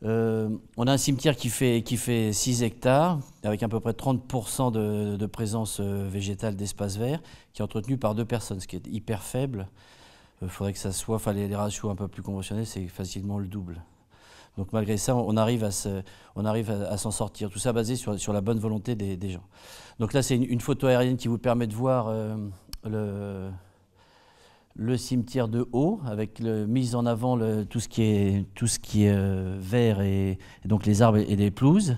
On a un cimetière qui fait 6 hectares, avec à peu près 30% de présence végétale d'espace vert, qui est entretenu par 2 personnes, ce qui est hyper faible. Il faudrait que ça soit, enfin les ratios un peu plus conventionnels, c'est facilement le double. Donc malgré ça, on arrive à s'en sortir. Tout ça basé sur la bonne volonté des gens. Donc là, c'est une photo aérienne qui vous permet de voir le cimetière de haut, avec mise en avant tout ce qui est vert et donc les arbres et les pelouses.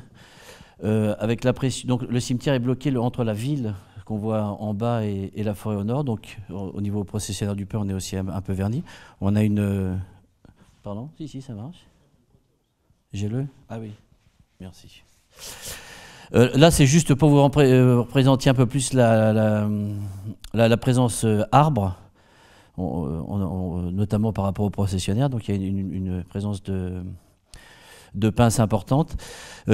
Avec la pression, donc le cimetière est bloqué entre la ville qu'on voit en bas et la forêt au nord. Donc au niveau processionnaire du pain, on est aussi un peu verni. On a une... Pardon? Si, ça marche. J'ai le... Ah oui, merci. Là, c'est juste pour vous représenter un peu plus la présence arbre, notamment par rapport aux processionnaires. Donc il y a une présence de pinces importante.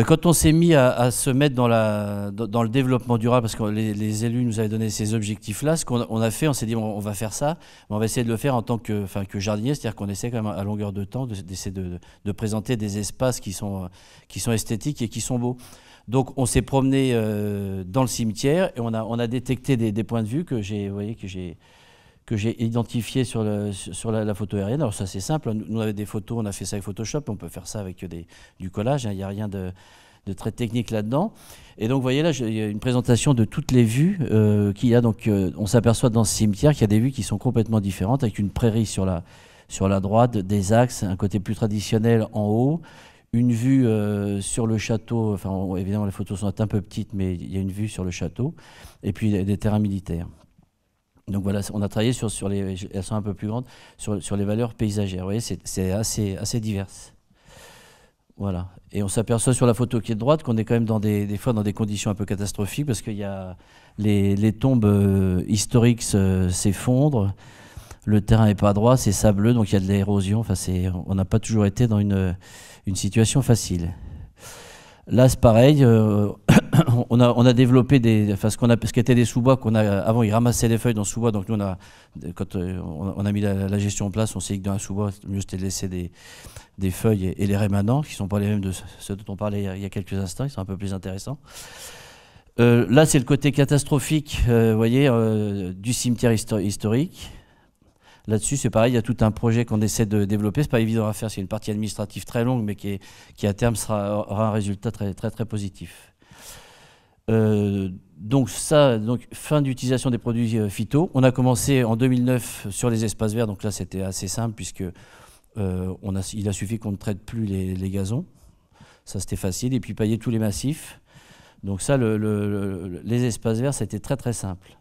Quand on s'est mis à se mettre dans le développement durable, parce que les élus nous avaient donné ces objectifs-là, ce qu'on a fait, on s'est dit on va faire ça, mais on va essayer de le faire en tant que jardinier, c'est-à-dire qu'on essaie quand même à longueur de temps d'essayer de présenter des espaces qui sont esthétiques et qui sont beaux. Donc on s'est promené dans le cimetière et on a détecté des points de vue que j'ai identifiés sur la photo aérienne. Alors ça c'est simple, nous on avait des photos, on a fait ça avec Photoshop, on peut faire ça avec du collage, il n'y a rien de très technique là-dedans. Et donc vous voyez là, il y a une présentation de toutes les vues qu'il y a. Donc on s'aperçoit dans ce cimetière qu'il y a des vues qui sont complètement différentes, avec une prairie sur la droite, des axes, un côté plus traditionnel en haut, une vue sur le château, enfin évidemment les photos sont un peu petites, mais il y a une vue sur le château, et puis des terrains militaires. Donc voilà, on a travaillé sur les, elles sont un peu plus grandes, sur les valeurs paysagères. Vous voyez, c'est assez divers. Voilà. Et on s'aperçoit sur la photo qui est de droite qu'on est quand même des fois dans des conditions un peu catastrophiques, parce qu'il y a les tombes historiques s'effondrent, le terrain n'est pas droit, c'est sableux, donc il y a de l'érosion. Enfin, on n'a pas toujours été dans une situation facile. Là, c'est pareil, on a développé ce qui était des sous-bois avant, ils ramassaient les feuilles dans le sous-bois, donc nous, quand on a mis la gestion en place, on s'est dit que dans un sous-bois, mieux c'était de laisser des feuilles et les rémanents, qui ne sont pas les mêmes de ceux dont on parlait il y a quelques instants, ils sont un peu plus intéressants. Là, c'est le côté catastrophique, vous voyez, du cimetière historique. Là-dessus, c'est pareil, il y a tout un projet qu'on essaie de développer. C'est pas évident à faire, c'est une partie administrative très longue, mais qui à terme aura un résultat très, très, très positif. Donc fin d'utilisation des produits phyto. On a commencé en 2009 sur les espaces verts, donc là c'était assez simple, puisque il a suffi qu'on ne traite plus les gazons. Ça c'était facile, et puis pailler tous les massifs. Donc ça, les espaces verts, c'était très très simple.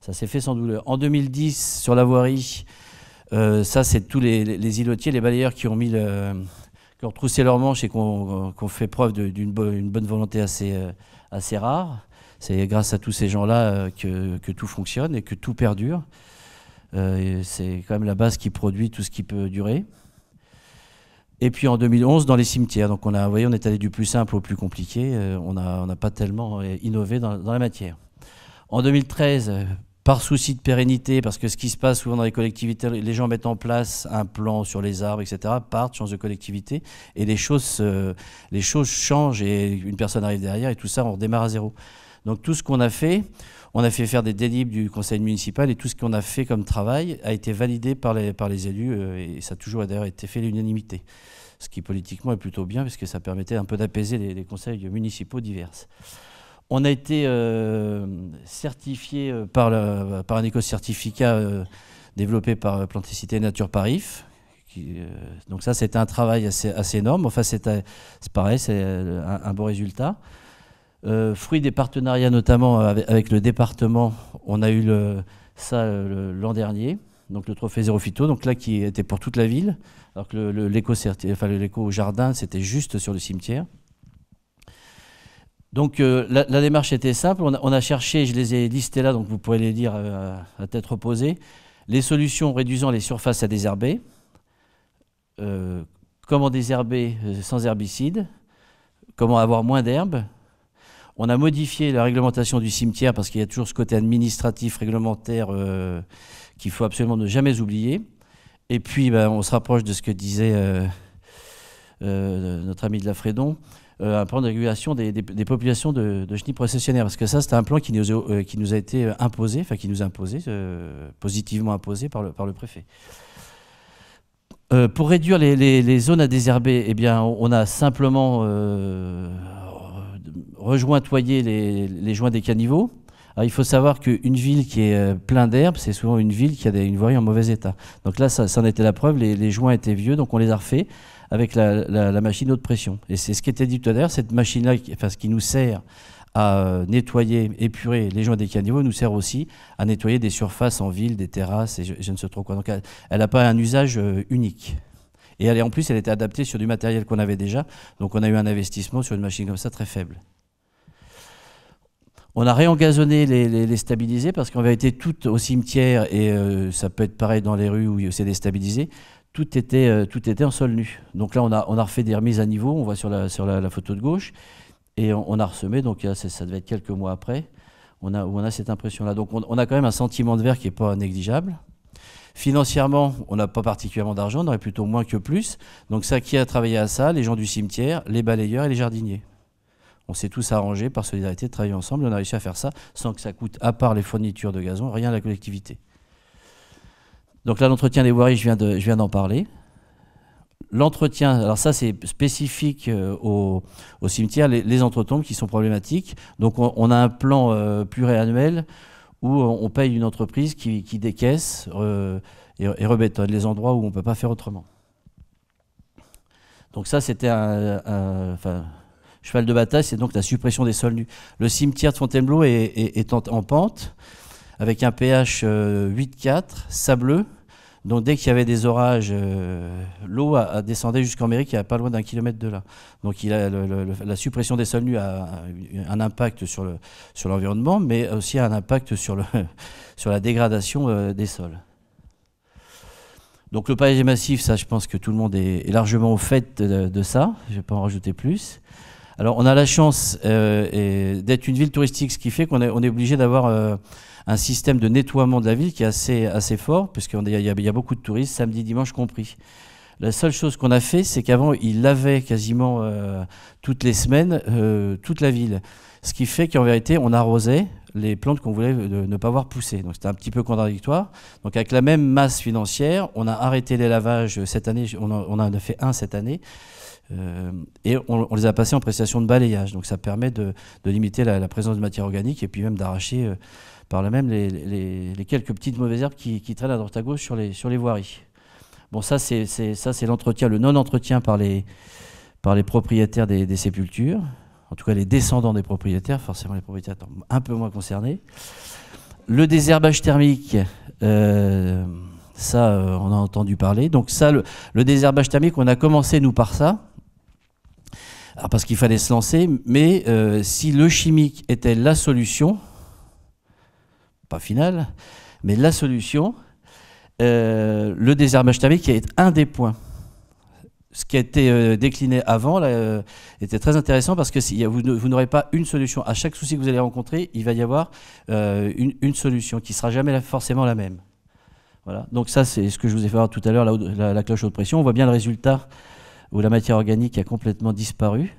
Ça s'est fait sans douleur. En 2010, sur la voirie, ça c'est tous les îlotiers, les balayeurs qui ont retroussé leurs manches et qui ont fait preuve d'une bonne volonté assez rare. C'est grâce à tous ces gens-là que tout fonctionne et que tout perdure. C'est quand même la base qui produit tout ce qui peut durer. Et puis en 2011, dans les cimetières, donc vous voyez, on est allé du plus simple au plus compliqué. On n'a pas tellement innové dans la matière. En 2013, par souci de pérennité, parce que ce qui se passe souvent dans les collectivités, les gens mettent en place un plan sur les arbres, etc., partent, changent de collectivité, et les choses changent, et une personne arrive derrière, et tout ça, on redémarre à zéro. Donc tout ce qu'on a fait faire des délibres du conseil municipal, et tout ce qu'on a fait comme travail a été validé par les élus, et ça a toujours d'ailleurs été fait à l'unanimité. Ce qui politiquement est plutôt bien, parce que ça permettait un peu d'apaiser les conseils municipaux divers. On a été certifié par un éco-certificat développé par Planticité Nature Parif. Donc ça, c'était un travail assez énorme. Enfin, c'est pareil, c'est un beau résultat. Fruit des partenariats, notamment avec le département, on a eu ça l'an dernier, donc le trophée Zéro Phyto, donc là qui était pour toute la ville, alors que l'éco-jardin, c'était juste sur le cimetière. Donc la démarche était simple, on a cherché, je les ai listés là, donc vous pourrez les lire à tête reposée, les solutions réduisant les surfaces à désherber, comment désherber sans herbicide, comment avoir moins d'herbes. On a modifié la réglementation du cimetière parce qu'il y a toujours ce côté administratif, réglementaire qu'il faut absolument ne jamais oublier. Et puis on se rapproche de ce que disait notre ami de la Frédon, un plan de régulation des populations de chenilles processionnaires. Parce que ça, c'était un plan qui nous a été imposé, enfin qui nous a imposé, positivement imposé par le préfet. Pour réduire les zones à désherber, eh bien, on a simplement rejointoyé les joints des caniveaux. Alors, il faut savoir qu'une ville qui est pleine d'herbe, c'est souvent une ville qui a une voirie en mauvais état. Donc là, ça en était la preuve, les joints étaient vieux, donc on les a refaits avec la machine haute pression. Et c'est ce qui était dit tout à l'heure, cette machine-là, enfin, ce qui nous sert à nettoyer, épurer les joints des caniveaux, nous sert aussi à nettoyer des surfaces en ville, des terrasses, et je ne sais trop quoi. Donc elle n'a pas un usage unique. Et en plus, elle était adaptée sur du matériel qu'on avait déjà, donc on a eu un investissement sur une machine comme ça très faible. On a réengazonné les stabilisés parce qu'en vérité, tout au cimetière, et ça peut être pareil dans les rues où c'est déstabilisé, tout était en sol nu. Donc là, on a refait des remises à niveau, on voit sur la photo de gauche, et on a ressemé, donc ça devait être quelques mois après, on a cette impression-là. Donc on a quand même un sentiment de verre qui n'est pas négligeable. Financièrement, on n'a pas particulièrement d'argent, on aurait plutôt moins que plus. Donc ça, qui a travaillé à ça? Les gens du cimetière, les balayeurs et les jardiniers. On s'est tous arrangés par solidarité de travailler ensemble. On a réussi à faire ça sans que ça coûte, à part les fournitures de gazon, rien à la collectivité. Donc là, l'entretien des voiries, je viens d'en parler. L'entretien, alors ça c'est spécifique au cimetière, les entretombes qui sont problématiques. Donc on a un plan pluriannuel où on paye une entreprise qui décaisse et rebétonne les endroits où on ne peut pas faire autrement. Donc ça c'était enfin, cheval de bataille, c'est donc la suppression des sols nus. Le cimetière de Fontainebleau est en pente, avec un pH 8,4, sableux. Donc dès qu'il y avait des orages, l'eau descendait jusqu'en mairie, qui est pas loin d'1 kilomètre de là. Donc la suppression des sols nus a un impact sur l'environnement, mais aussi un impact sur la dégradation des sols. Donc le paillage massif, ça je pense que tout le monde est largement au fait de ça, je ne vais pas en rajouter plus. Alors on a la chance d'être une ville touristique, ce qui fait qu'on est obligé d'avoir un système de nettoiement de la ville qui est assez fort, puisqu'il y a beaucoup de touristes, samedi, dimanche compris. La seule chose qu'on a fait, c'est qu'avant, ils lavaient quasiment toutes les semaines toute la ville. Ce qui fait qu'en vérité, on arrosait les plantes qu'on voulait ne pas voir pousser. Donc c'était un petit peu contradictoire. Donc avec la même masse financière, on a arrêté les lavages cette année, on en a fait un cette année, et on les a passés en prestation de balayage. Donc ça permet de limiter la présence de matière organique et puis même d'arracher par là même les quelques petites mauvaises herbes qui traînent à droite à gauche sur les voiries. Bon, ça c'est l'entretien, le non-entretien par les propriétaires des sépultures, en tout cas les descendants des propriétaires, forcément les propriétaires un peu moins concernés. Le désherbage thermique, ça on a entendu parler. Donc ça, le désherbage thermique, on a commencé nous par ça, alors parce qu'il fallait se lancer, mais si le chimique était la solution, pas finale, mais la solution, le désherbage thermique est un des points. Ce qui a été décliné avant là, était très intéressant parce que vous n'aurez pas une solution. À chaque souci que vous allez rencontrer, il va y avoir une solution qui ne sera jamais forcément la même. Voilà. Donc ça, c'est ce que je vous ai fait voir tout à l'heure, la cloche haute pression. On voit bien le résultat où la matière organique a complètement disparu.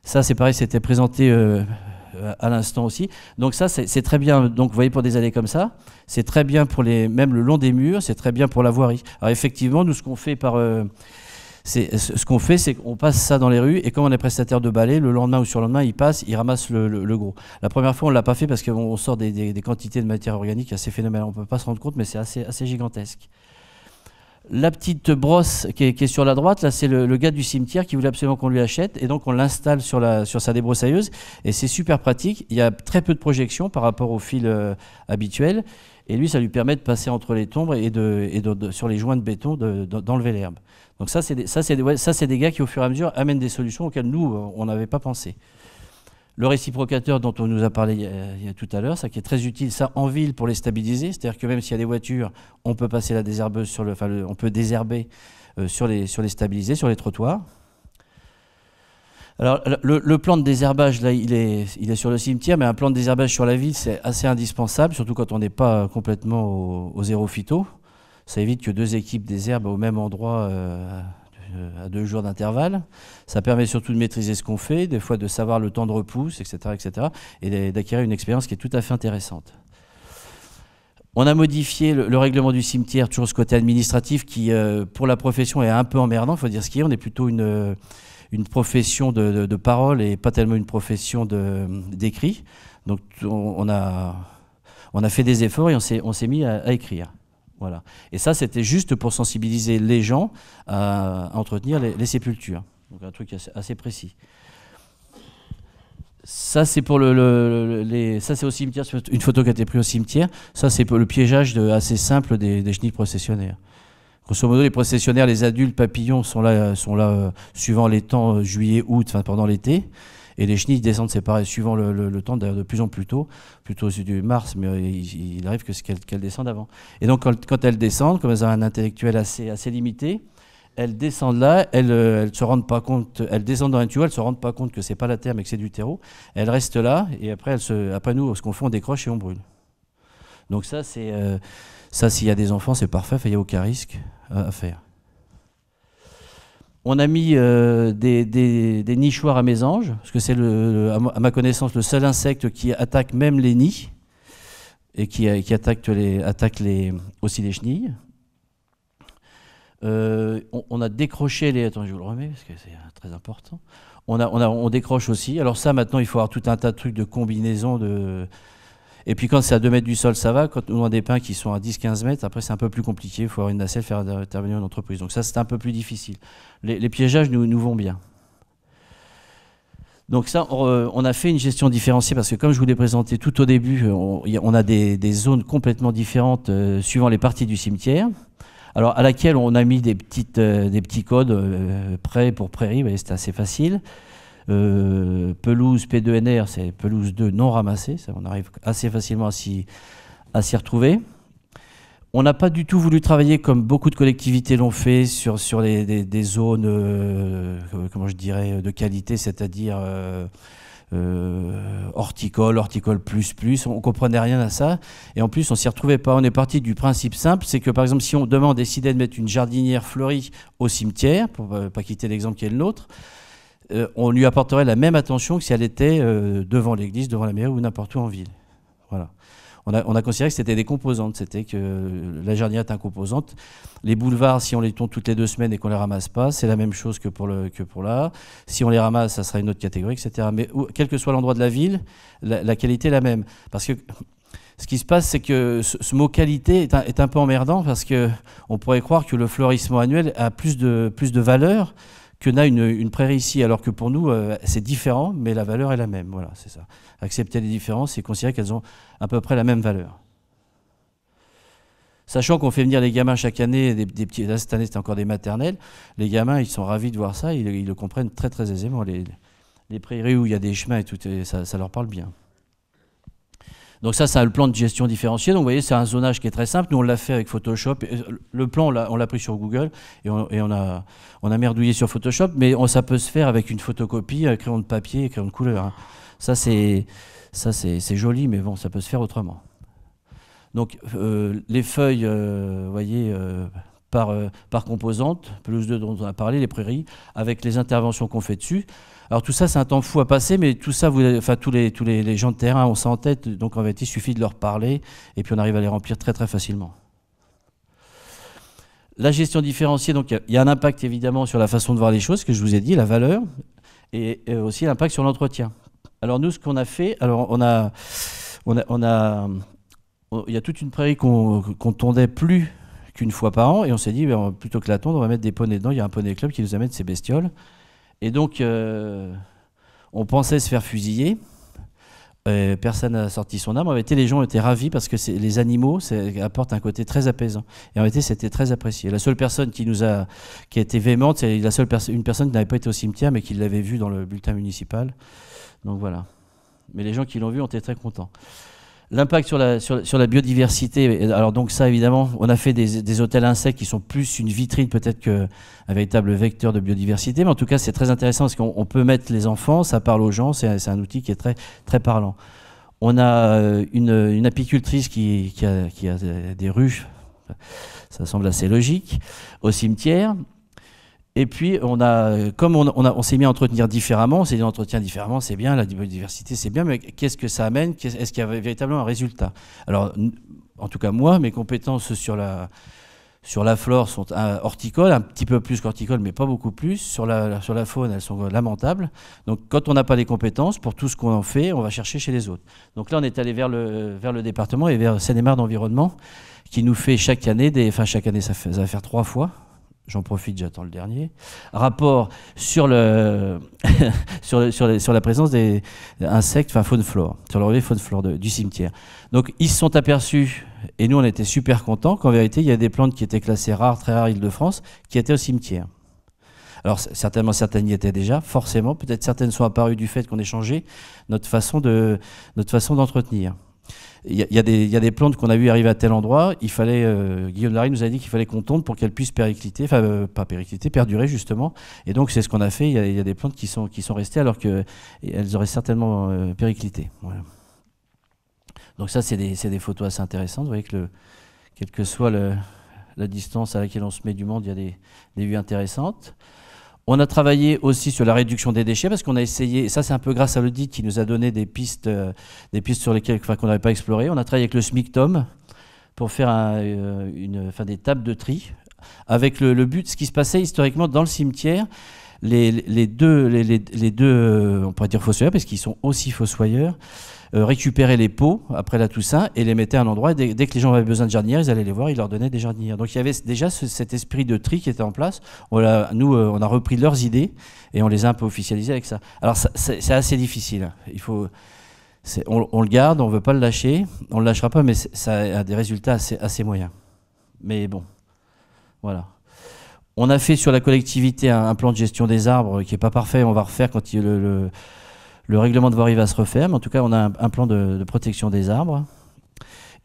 Ça, c'est pareil, c'était présenté à l'instant aussi. Donc ça, c'est très bien. Donc vous voyez, pour des allées comme ça, c'est très bien pour même le long des murs, c'est très bien pour la voirie. Alors effectivement, nous, ce qu'on fait c'est qu'on passe ça dans les rues, et comme on est prestataire de balai, le lendemain ou sur le lendemain, ils passent, ils ramassent le gros. La première fois, on ne l'a pas fait parce qu'on sort des quantités de matière organique assez phénoménales. On ne peut pas se rendre compte, mais c'est assez gigantesque. La petite brosse qui est sur la droite, là, c'est le gars du cimetière qui voulait absolument qu'on lui achète, et donc on l'installe sur sa débroussailleuse, et c'est super pratique. Il y a très peu de projection par rapport au fil habituel, et lui, ça lui permet de passer entre les tombes et sur les joints de béton d'enlever l'herbe. Donc ça, c'est des gars qui, au fur et à mesure, amènent des solutions auxquelles nous, on n'avait pas pensé. Le réciprocateur dont on nous a parlé tout à l'heure, ça qui est très utile, ça en ville pour les stabiliser, c'est-à-dire que même s'il y a des voitures, on peut passer la désherbeuse on peut désherber sur les stabilisés, sur les trottoirs. Alors le plan de désherbage, là, il est sur le cimetière, mais un plan de désherbage sur la ville, c'est assez indispensable, surtout quand on n'est pas complètement au zéro phyto. Ça évite que deux équipes désherbent au même endroit à 2 jours d'intervalle. Ça permet surtout de maîtriser ce qu'on fait, des fois de savoir le temps de repousse, etc., et d'acquérir une expérience qui est tout à fait intéressante. On a modifié le règlement du cimetière, toujours ce côté administratif qui, pour la profession, est un peu emmerdant, il faut dire ce qui est. On est plutôt une profession de parole et pas tellement une profession d'écrit. Donc on a fait des efforts et on s'est mis à écrire. Voilà. Et ça, c'était juste pour sensibiliser les gens à entretenir les sépultures. Donc un truc assez précis. Ça, c'est pour ça, c'est au cimetière, une photo qui a été prise au cimetière. Ça, c'est pour le piégeage assez simple des chenilles processionnaires. Grosso modo, les processionnaires, les adultes papillons sont là suivant les temps juillet, août, enfin, pendant l'été. Et les chenilles descendent, c'est pareil, suivant le temps de plus en plus tôt, plutôt du mars, mais il arrive qu'elles descendent avant. Et donc, quand elles descendent, comme elles ont un intellectuel assez limité, elles descendent là, elles se rendent pas compte, elles descendent dans un tuyau, elles se rendent pas compte que c'est pas la terre, mais que c'est du terreau. Elles restent là, et après nous, ce qu'on fait, on décroche et on brûle. Donc ça, s'il y a des enfants, c'est parfait, il n'y a aucun risque à faire. On a mis des nichoirs à mésanges, parce que c'est, à ma connaissance, le seul insecte qui attaque même les nids, et qui attaque aussi les chenilles. On a décroché les... Attends, je vous le remets, parce que c'est très important. On décroche aussi. Alors ça, maintenant, il faut avoir tout un tas de trucs de combinaison. Et puis quand c'est à 2 mètres du sol, ça va. Quand on a des pins qui sont à 10-15 mètres, après c'est un peu plus compliqué. Il faut avoir une nacelle, faire intervenir une entreprise. Donc ça, c'est un peu plus difficile. Les piégeages nous vont bien. Donc ça, on a fait une gestion différenciée parce que comme je vous l'ai présenté tout au début, on a des zones complètement différentes suivant les parties du cimetière. Alors à laquelle on a mis des petits codes prêts pour prairie, c'était assez facile. Pelouse P2NR, c'est pelouse 2 non ramassée, ça, on arrive assez facilement à s'y retrouver. On n'a pas du tout voulu travailler comme beaucoup de collectivités l'ont fait sur des zones, comment je dirais, de qualité, c'est-à-dire horticole plus, on comprenait rien à ça, et en plus on s'y retrouvait pas. On est parti du principe simple, c'est que par exemple si demain on décidait de mettre une jardinière fleurie au cimetière, pour pas quitter l'exemple qui est le nôtre, on lui apporterait la même attention que si elle était devant l'église, devant la mairie ou n'importe où en ville. Voilà. On a considéré que c'était des composantes, c'était que la jardinière est une composante. Les boulevards, si on les tourne toutes les 2 semaines et qu'on les ramasse pas, c'est la même chose que pour là. Si on les ramasse, ça sera une autre catégorie, etc. Mais quel que soit l'endroit de la ville, la qualité est la même. Parce que ce qui se passe, c'est que ce mot qualité est un peu emmerdant parce qu'on pourrait croire que le fleurissement annuel a plus de valeur que n'a une prairie ici, alors que pour nous, c'est différent, mais la valeur est la même. Voilà, c'est ça. Accepter les différences et considérer qu'elles ont à peu près la même valeur. Sachant qu'on fait venir les gamins chaque année, des petits, là, cette année c'était encore des maternelles, les gamins ils sont ravis de voir ça, ils le comprennent très très aisément. Les prairies où il y a des chemins et tout, ça leur parle bien. Donc ça, c'est le plan de gestion différenciée. Donc vous voyez, c'est un zonage qui est très simple. Nous, on l'a fait avec Photoshop. Le plan, on l'a pris sur Google et on a merdouillé sur Photoshop. Mais ça peut se faire avec une photocopie, un crayon de papier et crayon de couleur. Hein. Ça, c'est joli, mais bon, ça peut se faire autrement. Donc les feuilles, vous voyez, par composante, pelouse 2 dont on a parlé, les prairies, avec les interventions qu'on fait dessus. Alors tout ça, c'est un temps fou à passer, mais tout ça, tous les gens de terrain ont ça en tête, donc en fait, il suffit de leur parler, et puis on arrive à les remplir très très facilement. La gestion différenciée, donc il y a un impact évidemment sur la façon de voir les choses, que je vous ai dit, la valeur, et aussi l'impact sur l'entretien. Alors nous, ce qu'on a fait, alors il y a toute une prairie qu'on tondait plus qu'une fois par an, et on s'est dit, plutôt que la tondre, on va mettre des poneys dedans. Il y a un poney club qui nous amène ces bestioles. Et donc, on pensait se faire fusiller. Personne n'a sorti son arme. En réalité, les gens étaient ravis parce que les animaux apportent un côté très apaisant. Et en réalité, c'était très apprécié. La seule personne qui a été véhémente, c'est une personne qui n'avait pas été au cimetière, mais qui l'avait vu dans le bulletin municipal. Donc voilà. Mais les gens qui l'ont vu ont été très contents. L'impact sur la biodiversité, alors donc ça évidemment, on a fait des hôtels insectes qui sont plus une vitrine peut-être qu'un véritable vecteur de biodiversité, mais en tout cas c'est très intéressant parce qu'on peut mettre les enfants, ça parle aux gens, c'est un outil qui est très, très parlant. On a une apicultrice qui a des ruches, ça semble assez logique, au cimetière. Et puis, comme on s'est mis à entretenir différemment, on s'est dit entretien différemment, c'est bien, la biodiversité, c'est bien, mais qu'est-ce que ça amène? Est-ce qu'il y a véritablement un résultat? Alors, en tout cas, moi, mes compétences sur la flore sont horticoles, un petit peu plus qu'horticoles, mais pas beaucoup plus. Sur la faune, elles sont lamentables. Donc, quand on n'a pas les compétences, pour tout ce qu'on en fait, on va chercher chez les autres. Donc là, on est allé vers le département et vers Seine-et-Marne d'environnement, qui nous fait chaque année, chaque année, ça va faire 3 fois. J'en profite, j'attends le dernier. Rapport sur la présence des insectes, faune-flore, sur le relevé faune-flore du cimetière. Donc, ils se sont aperçus, et nous, on était super contents, qu'en vérité, il y a des plantes qui étaient classées rares, très rares, Île-de-France, qui étaient au cimetière. Alors, certainement, certaines y étaient déjà, forcément. Peut-être certaines sont apparues du fait qu'on ait changé notre façon d'entretenir. Il y a des plantes qu'on a vues arriver à tel endroit. Il fallait, Guillaume Larry nous a dit qu'il fallait qu'on tombe pour qu'elles puissent péricliter, pas péricliter, perdurer justement. Et donc c'est ce qu'on a fait. Il y a des plantes qui sont restées alors qu'elles auraient certainement périclité. Voilà. Donc ça, c'est des photos assez intéressantes. Vous voyez que quelle que soit la distance à laquelle on se met du monde, il y a des vues intéressantes. On a travaillé aussi sur la réduction des déchets parce qu'on a essayé, et ça c'est un peu grâce à l'audit qui nous a donné des pistes sur lesquelles qu'on n'avait pas exploré. On a travaillé avec le SMICTOM pour faire des tables de tri avec le but, ce qui se passait historiquement dans le cimetière, les deux, on pourrait dire fossoyeurs parce qu'ils sont aussi fossoyeurs, récupéraient les pots après la Toussaint et les mettaient à un endroit. Dès que les gens avaient besoin de jardinières, ils allaient les voir, ils leur donnaient des jardinières. Donc il y avait déjà cet esprit de tri qui était en place. On a repris leurs idées et on les a un peu officialisées avec ça. Alors c'est assez difficile. On le garde, on ne veut pas le lâcher. On ne le lâchera pas, mais ça a des résultats assez moyens. Mais bon, voilà. On a fait sur la collectivité un plan de gestion des arbres qui n'est pas parfait. On va refaire quand le règlement de voirie va se refaire, mais en tout cas, on a un plan de protection des arbres.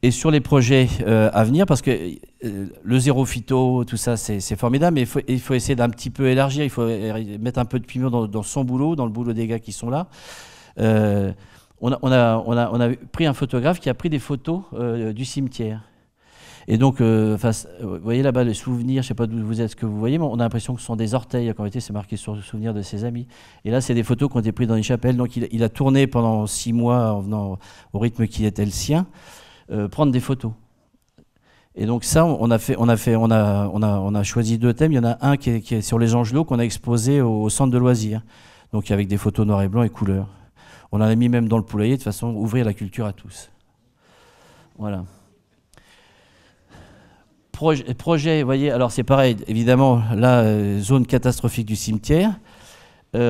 Et sur les projets à venir, parce que le zéro phyto, tout ça, c'est formidable, mais il faut essayer d'un petit peu élargir, il faut mettre un peu de piment dans son boulot, dans le boulot des gars qui sont là. On a pris un photographe qui a pris des photos du cimetière. Et donc, vous voyez là-bas le souvenir, je ne sais pas d'où vous êtes, ce que vous voyez, mais on a l'impression que ce sont des orteils. En réalité, c'est marqué sur le souvenir de ses amis. Et là, c'est des photos qui ont été prises dans une chapelle. Donc, il a tourné pendant 6 mois en venant au rythme qui était le sien, prendre des photos. Et donc ça, on a choisi 2 thèmes. Il y en a un qui est sur les angelots qu'on a exposé au centre de loisirs. Donc, avec des photos noir et blanc et couleur. On en a mis même dans le poulailler, de façon à ouvrir la culture à tous. Voilà. Projet, vous voyez, alors c'est pareil, évidemment, la zone catastrophique du cimetière. Donc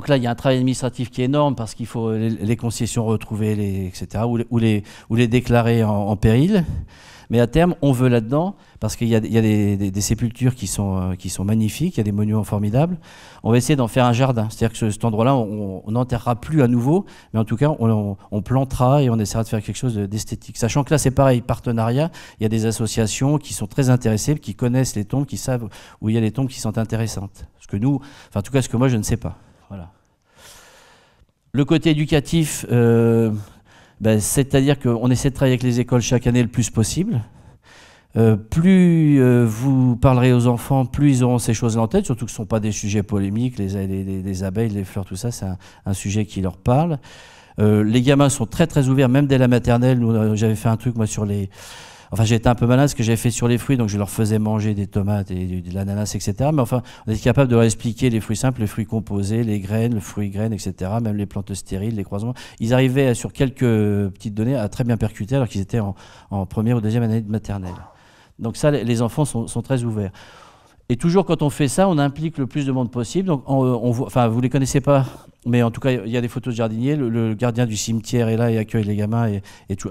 là, il y a un travail administratif qui est énorme parce qu'il faut les concessions retrouver, etc., ou les déclarer en péril. Mais à terme, on veut là-dedans, parce qu'il y a des sépultures qui sont magnifiques, il y a des monuments formidables. On va essayer d'en faire un jardin. C'est-à-dire que cet endroit-là, on n'enterrera plus à nouveau, mais en tout cas, on plantera et on essaiera de faire quelque chose d'esthétique. Sachant que là, c'est pareil, partenariat. Il y a des associations qui sont très intéressées, qui connaissent les tombes, qui savent où il y a les tombes qui sont intéressantes. Ce que nous, enfin, en tout cas, ce que moi, je ne sais pas. Voilà. Le côté éducatif... c'est-à-dire qu'on essaie de travailler avec les écoles chaque année le plus possible. Plus vous parlerez aux enfants, plus ils auront ces choses-là en tête, surtout que ce ne sont pas des sujets polémiques, les abeilles, les fleurs, tout ça, c'est un sujet qui leur parle. Les gamins sont très très ouverts, même dès la maternelle. J'avais fait un truc moi sur les... Enfin, j'ai été un peu malin, ce que j'avais fait sur les fruits, donc je leur faisais manger des tomates et de l'ananas, etc. Mais enfin, on est capable de leur expliquer les fruits simples, les fruits composés, les graines, le fruit-graines, etc. Même les plantes stériles, les croisements. Ils arrivaient sur quelques petites données à très bien percuter alors qu'ils étaient en première ou deuxième année de maternelle. Donc ça, les enfants sont très ouverts. Et toujours quand on fait ça, on implique le plus de monde possible. Donc enfin, vous les connaissez pas, mais en tout cas, il y a des photos de jardiniers. Le gardien du cimetière est là et accueille les gamins et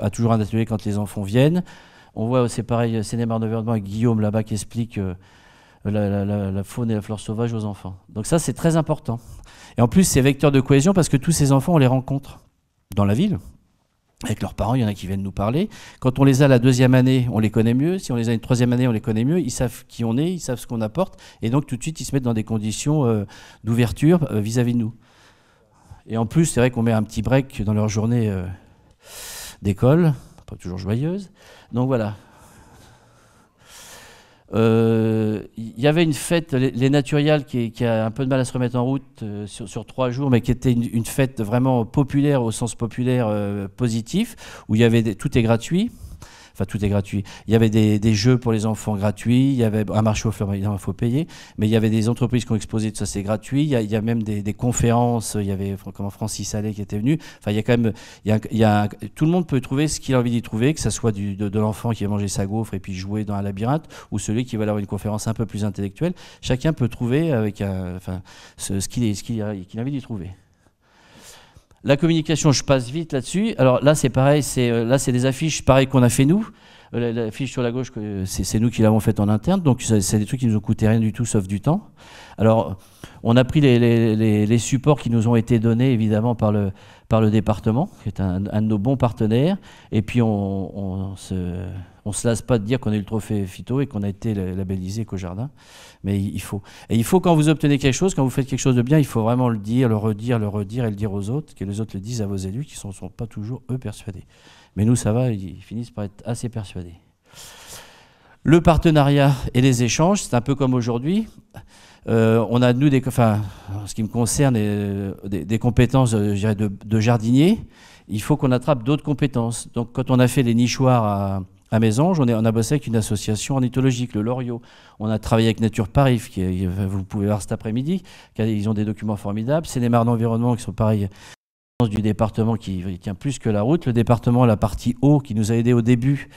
a toujours un atelier quand les enfants viennent. On voit, c'est pareil, Seine-et-Marne d'environnement avec Guillaume là-bas qui explique la faune et la flore sauvage aux enfants. Donc ça, c'est très important. Et en plus, c'est vecteur de cohésion parce que tous ces enfants, on les rencontre dans la ville. Avec leurs parents, il y en a qui viennent nous parler. Quand on les a la 2e année, on les connaît mieux. Si on les a une 3e année, on les connaît mieux. Ils savent qui on est, ils savent ce qu'on apporte. Et donc, tout de suite, ils se mettent dans des conditions d'ouverture vis-à-vis de nous. Et en plus, c'est vrai qu'on met un petit break dans leur journée d'école, pas toujours joyeuse. Donc voilà. Il y avait une fête, les Naturiales, qui a un peu de mal à se remettre en route sur 3 jours, mais qui était une fête vraiment populaire, au sens populaire positif, où il y avait tout est gratuit. Enfin, tout est gratuit. Il y avait des jeux pour les enfants gratuits, il y avait un marché aux fleurs, évidemment, il faut payer, mais il y avait des entreprises qui ont exposé, tout ça c'est gratuit. Il y a même des conférences, il y avait comment, Francis Allais qui était venu. Enfin, il y a quand même, tout le monde peut trouver ce qu'il a envie d'y trouver, que ce soit de l'enfant qui va manger sa gaufre et puis jouer dans un labyrinthe, ou celui qui va avoir une conférence un peu plus intellectuelle. Chacun peut trouver avec ce qu'il a envie d'y trouver. La communication, je passe vite là-dessus. Alors là, c'est pareil, là, c'est des affiches pareilles qu'on a fait nous. L'affiche sur la gauche, c'est nous qui l'avons faite en interne, donc c'est des trucs qui nous ont coûté rien du tout, sauf du temps. Alors, on a pris les supports qui nous ont été donnés, évidemment, par le département, qui est un de nos bons partenaires, et puis on se lasse pas de dire qu'on a eu le trophée Phyto et qu'on a été labellisé Éco-Jardin, mais il faut. Et il faut, quand vous obtenez quelque chose, quand vous faites quelque chose de bien, il faut vraiment le dire, le redire et le dire aux autres, que les autres le disent à vos élus, qui ne sont pas toujours, eux, persuadés. Mais nous, ça va, ils finissent par être assez persuadés. Le partenariat et les échanges, c'est un peu comme aujourd'hui. On a, nous, en ce qui me concerne, des compétences, je dirais, de jardinier. Il faut qu'on attrape d'autres compétences. Donc, quand on a fait les nichoirs à Mésange, on a bossé avec une association ornithologique, le Loriot. On a travaillé avec Nature Paris, vous pouvez voir cet après-midi. Ils ont des documents formidables. C'est les mares d'environnement qui sont pareils du département qui tient plus que la route. Le département, la partie eau, qui nous a aidé au début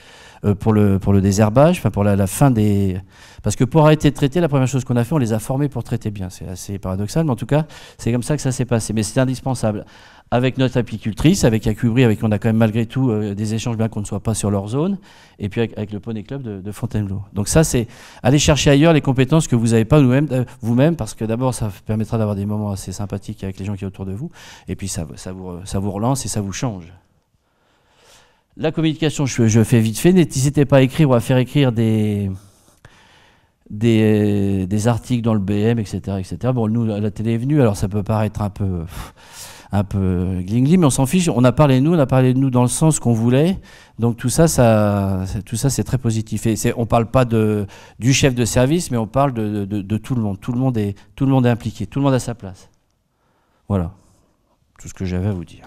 pour le désherbage, enfin pour la fin des... Parce que pour arrêter de traiter, la première chose qu'on a fait, on les a formés pour traiter bien. C'est assez paradoxal, mais en tout cas, c'est comme ça que ça s'est passé. Mais c'est indispensable. Avec notre apicultrice, avec Acubri, avec qui on a quand même malgré tout des échanges, bien qu'on ne soit pas sur leur zone, et puis avec le Poney Club de Fontainebleau. Donc ça, c'est aller chercher ailleurs les compétences que vous n'avez pas vous-même, parce que d'abord, ça permettra d'avoir des moments assez sympathiques avec les gens qui sont autour de vous, et puis ça vous relance et ça vous change. La communication, je fais vite fait. N'hésitez pas à écrire ou à faire écrire des articles dans le BM, etc., etc. Bon, nous, la télé est venue, alors ça peut paraître un peu gling-gling, mais on s'en fiche. On a parlé de nous dans le sens qu'on voulait. Donc tout ça c'est très positif. Et on ne parle pas du chef de service, mais on parle de tout le monde. Tout le monde est impliqué. Tout le monde a sa place. Voilà. Tout ce que j'avais à vous dire.